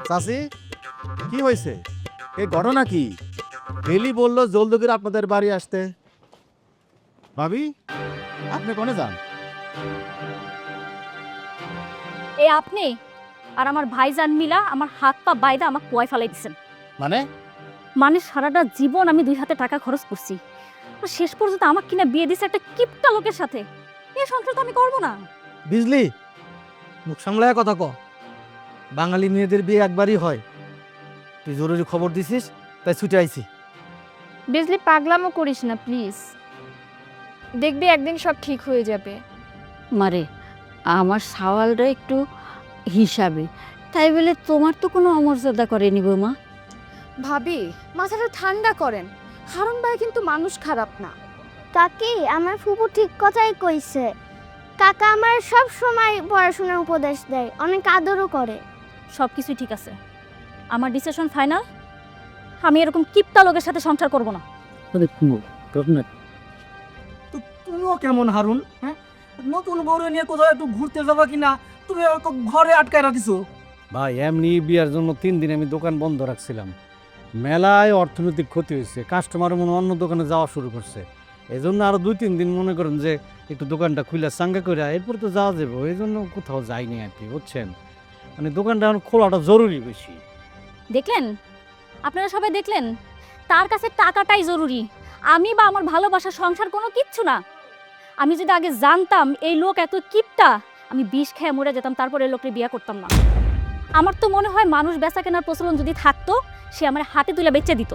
চাচি, কি হয়েছে? এই ঘটনা কি? বেলি বললো জলদি করে আপনাদের বাড়ি আসতে। ভাবি, আপনি কোনে যান? এই আপনি আর আমার ভাইজান মিলা আমার হাত পা বাইদা আমাকে কুয়ায় ফেলাই দিচ্ছেন। মানে? মানে সারাটা জীবন আমি 2 হাতে টাকা খরচ করছি, আর শেষ পর্যন্ত আমাকে কিনা বিয়ে দিছে একটা কিপটা লোকের সাথে। এই সংসার তো আমি করবো না। বিজলি, মুখ সামলায় কথা ক। বাঙালি মেয়েদের বিয়ে একবারই হয়। তুই জরুরি খবর দিছিস, তাই ছুটে আইছি। বিজলি পাগলামো করিস না প্লিজ, দেখবি একদিন সব ঠিক হয়ে যাবে। মারে আমার সওয়ালটা একটু হিসাবে, তাই বলে তোমার তো কোনো অমর্যাদা করেনি বৌমা। ভাবি মাথাটা ঠান্ডা করেন, হারুন ভাই কিন্তু মানুষ খারাপ না। কাকি, আমার ফুপু ঠিক কথাই কইছে। কাকা আমার সব সময় পড়াশোনার উপদেশ দেয়, অনেক আদরও করে। সব কিছুই ঠিক আছে, আমার ডিসিশন ফাইনাল। আমি এরকম কিপটা লোকের সাথে সংসার করব না। তো তুমিও কেমন হারুন? হ্যাঁ, নতুন বউরে নিয়ে কোথাও একটু ঘুরতে যাবা কিনা, তুমি ওকে ঘরে আটকায় রাখিছো। ভাই এমনি বিয়ার জন্য 3 দিন আমি দোকান বন্ধ রাখছিলাম। মেলায় অর্থনৈতিক ক্ষতি হয়েছে, কাস্টমার মনে অন্য দোকানে যাওয়া শুরু করছে। এই জন্য আরো 2-3 দিন মনে করেন যে একটু দোকানটা খুলে চাঙ্গা করে এরপর তো যাওয়া যাবে। এই জন্য কোথাও যাইনি আর কি, বুঝছেন? মানে দোকানটা এখন খোলাটা জরুরি বেশি। দেখলেন, আপনারা সবাই দেখলেন, তার কাছে টাকাটাই জরুরি। আমি বা আমার ভালোবাসা সংসার কোনো কিচ্ছু না। আমি যদি আগে জানতাম এই লোক এত কিপটা, আমি বিষ খেয়ে মরে যেতাম, তারপরে এই লোককে বিয়ে করতাম না। আমার তো মনে হয় মানুষ বেচা কেনার প্রচলন যদি থাকতো, সে আমার হাতে তুলে বেচে দিত।